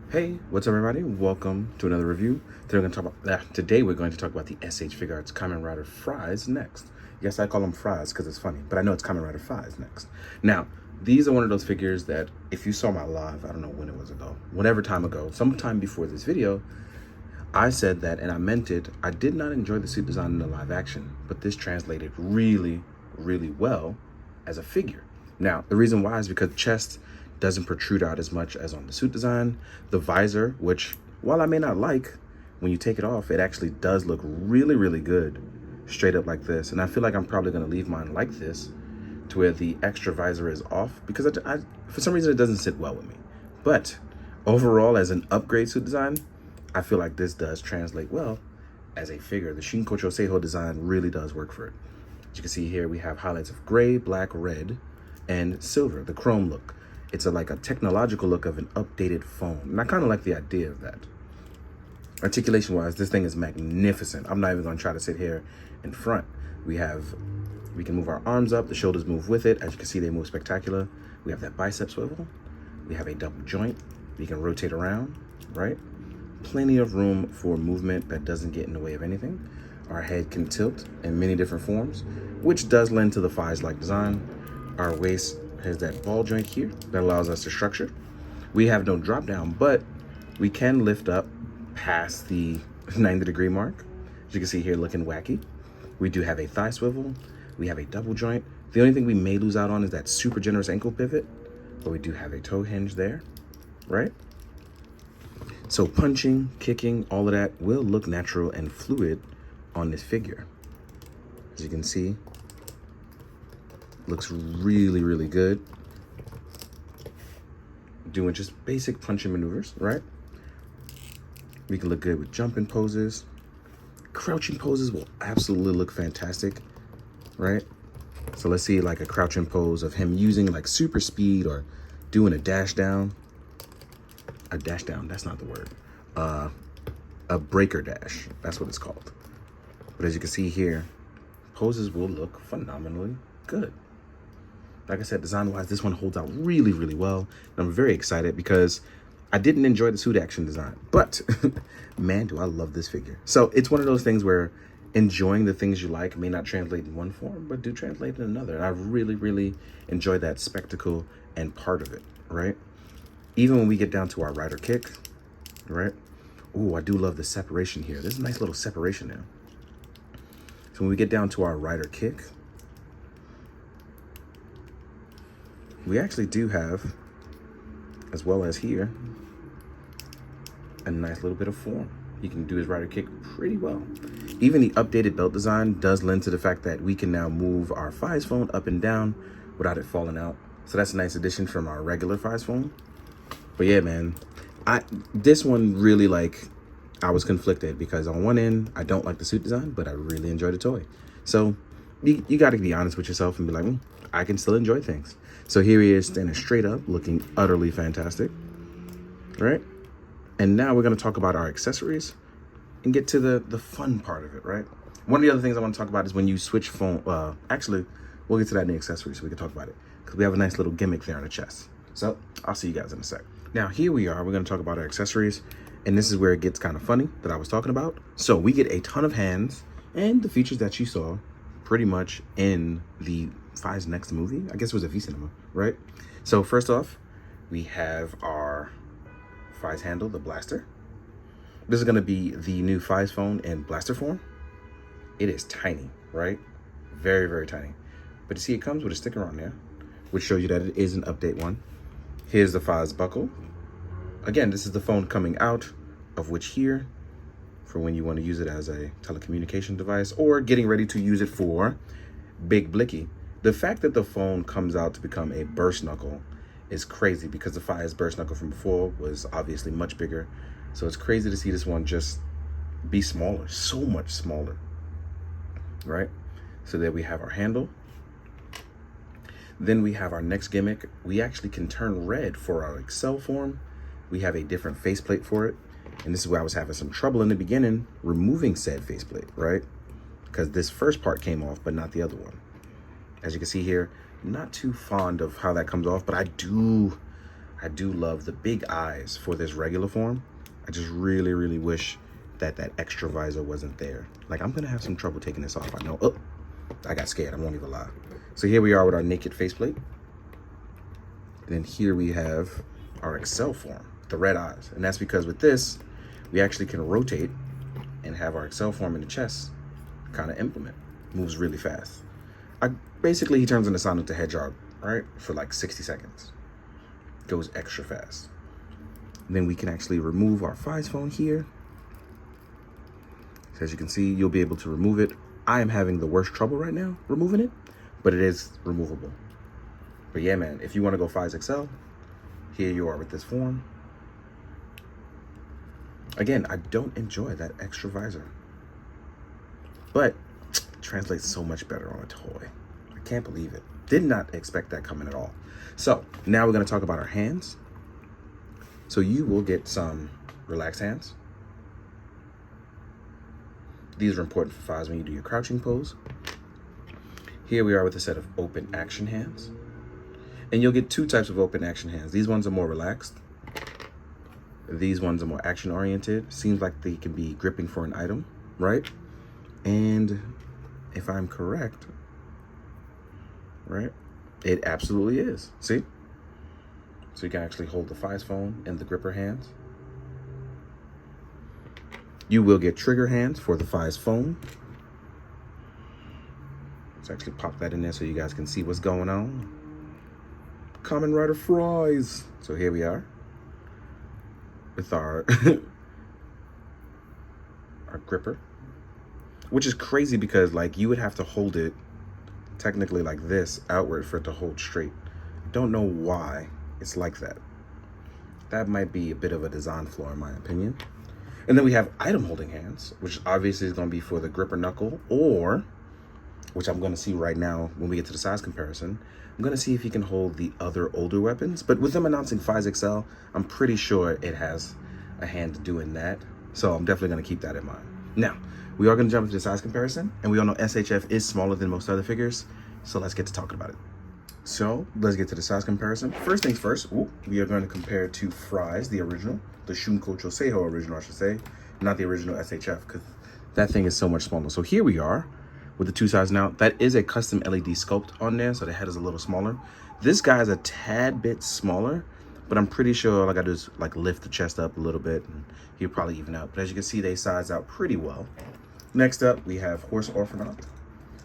Hey, what's up, everybody? Welcome to another review. Today we're going to talk about the SH Figuarts Kamen Rider Faiz next. Yes, I call him Faiz because it's funny, but I know it's Kamen Rider Faiz next. Now, these are one of those figures that if you saw my live, I don't know when it was ago, whatever time ago, sometime before this video, I said that, and I meant it, I did not enjoy the suit design in the live action, but this translated really, really well as a figure. Now, the reason why is because the chest doesn't protrude out as much as on the suit design. The visor, which, while I may not like, when you take it off, it actually does look really, really good straight up like this. And I feel like I'm probably gonna leave mine like this, to where the extra visor is off, because for some reason it doesn't sit well with me. But overall, as an upgrade suit design, I feel like this does translate well as a figure. The Shinkkchou Seihou design really does work for it. As you can see here, we have highlights of gray, black, red, and silver, the chrome look. It's like a technological look of an updated phone. And I kind of like the idea of that. Articulation-wise, this thing is magnificent. I'm not even gonna try to sit here in front. We can move our arms up, the shoulders move with it. As you can see, they move spectacular. We have that bicep swivel. We have a double joint. We can rotate around, right? Plenty of room for movement that doesn't get in the way of anything. Our head can tilt in many different forms, which does lend to the Faiz-like design. Our waist has that ball joint here that allows us to structure. We have no drop down, but we can lift up past the 90-degree mark. As you can see here, looking wacky. We do have a thigh swivel. We have a double joint. The only thing we may lose out on is that super generous ankle pivot, but we do have a toe hinge there, right? So punching, kicking, all of that will look natural and fluid on this figure. As you can see, looks really, really good. Doing just basic punching maneuvers, right? We can look good with jumping poses. Crouching poses will absolutely look fantastic, right? So let's see like a crouching pose of him using like super speed or doing a dash down. A dash down, that's not the word. A breaker dash, that's what it's called. But as you can see here, poses will look phenomenally good. Like I said, design-wise, this one holds out really, really well. And I'm very excited because I didn't enjoy the suit action design, but man, do I love this figure. So it's one of those things where enjoying the things you like may not translate in one form, but do translate in another. And I really, really enjoy that spectacle and part of it, right? Even when we get down to our rider kick, right? Oh, I do love the separation here. There's a nice little separation there. So when we get down to our rider kick, we actually do have, as well as here, a nice little bit of form. He can do his rider kick pretty well. Even the updated belt design does lend to the fact that we can now move our Faiz phone up and down without it falling out. So that's a nice addition from our regular Faiz phone. But yeah, man, this one really, like, I was conflicted because on one end, I don't like the suit design, but I really enjoy the toy. So you got to be honest with yourself and be like, I can still enjoy things. So here he is standing straight up, looking utterly fantastic, right? And now we're going to talk about our accessories and get to the fun part of it, right? One of the other things I want to talk about is when you switch phone. Actually, we'll get to that in the accessories so we can talk about it because we have a nice little gimmick there on the chest. So I'll see you guys in a sec. Now, here we are. We're going to talk about our accessories. And this is where it gets kind of funny that I was talking about. So we get a ton of hands and the features that you saw pretty much in the Faiz next movie. I guess it was a V-Cinema, right? So first off, we have our Faiz handle, the blaster. This is going to be the new Faiz phone in blaster form. It is tiny, right? Very, very tiny. But you see it comes with a sticker on there, which shows you that it is an update one. Here's the Faiz buckle. Again, this is the phone coming out, of which here, for when you want to use it as a telecommunication device or getting ready to use it for Big Blicky. The fact that the phone comes out to become a burst knuckle is crazy because the Faiz burst knuckle from before was obviously much bigger. So it's crazy to see this one just be smaller, so much smaller, right? So there we have our handle. Then we have our next gimmick. We actually can turn red for our Excel form. We have a different faceplate for it. And this is where I was having some trouble in the beginning removing said faceplate, right? Because this first part came off, but not the other one. As you can see here, not too fond of how that comes off, but I do I do love the big eyes for this regular form. I just really, really wish that that extra visor wasn't there. Like, I'm gonna have some trouble taking this off. I know. Oh, I got scared. I won't even lie. So here we are with our naked faceplate. And then here we have our Excel form, the red eyes. And that's because with this, we actually can rotate and have our Excel form in the chest kind of implement. Moves really fast. Basically, he turns into Sonic the Hedgehog, right? For like 60 seconds. Goes extra fast. And then we can actually remove our Faiz phone here. So as you can see, you'll be able to remove it. I am having the worst trouble right now removing it, but it is removable. But yeah, man, if you want to go Faiz XL, here you are with this form. Again, I don't enjoy that extra visor, but it translates so much better on a toy. I can't believe it. Did not expect that coming at all. So now we're going to talk about our hands. So you will get some relaxed hands. These are important for Faiz when you do your crouching pose. Here we are with a set of open action hands. And you'll get two types of open action hands. These ones are more relaxed. These ones are more action oriented. Seems like they can be gripping for an item, right? And if I'm correct, right, it absolutely is. See? So you can actually hold the Faiz phone in the gripper hands. You will get trigger hands for the Faiz phone. Let's actually pop that in there so you guys can see what's going on. Kamen Rider Faiz. So here we are with our our gripper, which is crazy because like you would have to hold it technically like this outward for it to hold straight. I don't know why it's like that. That might be a bit of a design flaw in my opinion. And then we have item holding hands, which obviously is going to be for the gripper knuckle, or which I'm going to see right now when we get to the size comparison. I'm going to see if he can hold the other older weapons. But with them announcing Faiz XL, I'm pretty sure it has a hand doing that. So I'm definitely going to keep that in mind. Now, we are going to jump into the size comparison. And we all know SHF is smaller than most other figures. So let's get to talking about it. So let's get to the size comparison. First things first, we are going to compare to Faiz, the original. The Shinkkchou Seihou original, I should say. Not the original SHF, because that thing is so much smaller. So here we are with the two sides now. That is a custom LED sculpt on there, so the head is a little smaller. This guy is a tad bit smaller, but I'm pretty sure all I gotta do is like lift the chest up a little bit and he'll probably even out. But as you can see, they size out pretty well. Next up, we have Horse Orphanot.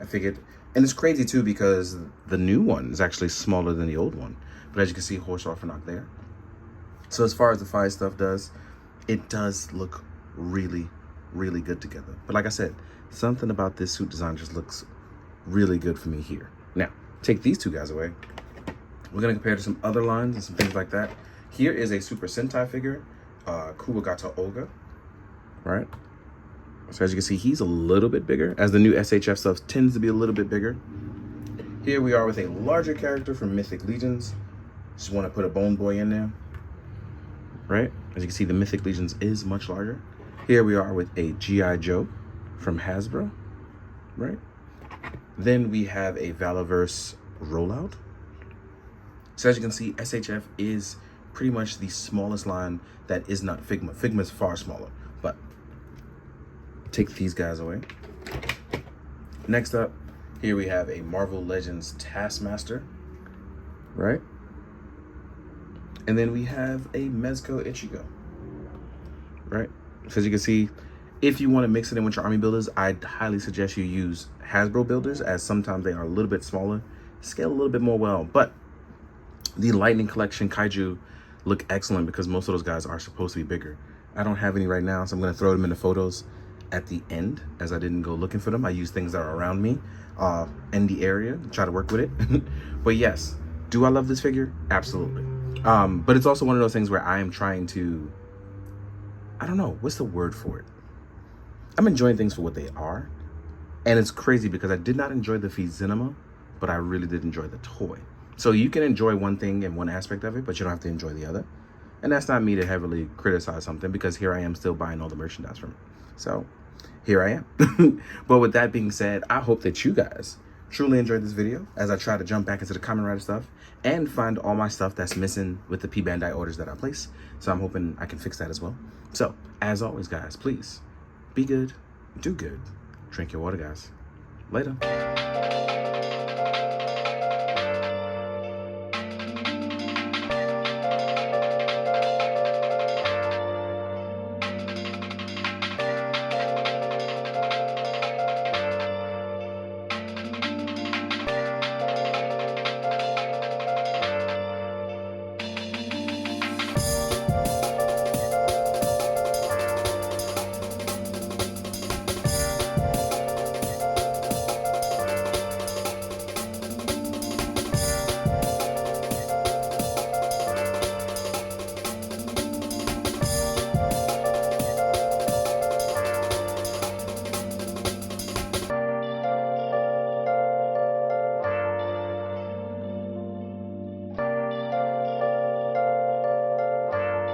I figured, and it's crazy too because the new one is actually smaller than the old one. But as you can see, Horse Orphanot there. So as far as the Faiz stuff does, it does look really, really good together. But like I said, something about this suit design just looks really good for me here. Now, take these two guys away. We're gonna compare to some other lines and some things like that. Here is a Super Sentai figure, Kuwagata Olga, right? So as you can see, he's a little bit bigger, as the new SHF stuff tends to be a little bit bigger. Here we are with a larger character from Mythic Legions. Just wanna put a Bone Boy in there, right? As you can see, the Mythic Legions is much larger. Here we are with a G.I. Joe from Hasbro, right? Then we have a Valaverse rollout. So as you can see, SHF is pretty much the smallest line that is not Figma. Figma is far smaller, but take these guys away. Next up, here we have a Marvel Legends Taskmaster, right? And then we have a Mezco Ichigo, right? So as you can see, if you want to mix it in with your army builders, I'd highly suggest you use Hasbro builders, as sometimes they are a little bit smaller, scale a little bit more well. But the Lightning Collection Kaiju look excellent because most of those guys are supposed to be bigger. I don't have any right now, so I'm going to throw them in the photos at the end, as I didn't go looking for them. I use things that are around me in the area, try to work with it. But yes, do I love this figure? Absolutely. But it's also one of those things where I am trying to, I don't know, what's the word for it? I'm enjoying things for what they are. And it's crazy because I did not enjoy the Cinema, but I really did enjoy the toy. So you can enjoy one thing in one aspect of it, but you don't have to enjoy the other. And that's not me to heavily criticize something, because here I am still buying all the merchandise from it. So here I am. But with that being said, I hope that you guys truly enjoyed this video as I try to jump back into the Kamen Rider stuff and find all my stuff that's missing with the P Bandai orders that I place. So I'm hoping I can fix that as well. So, as always, guys, please be good, do good, drink your water, guys. Later.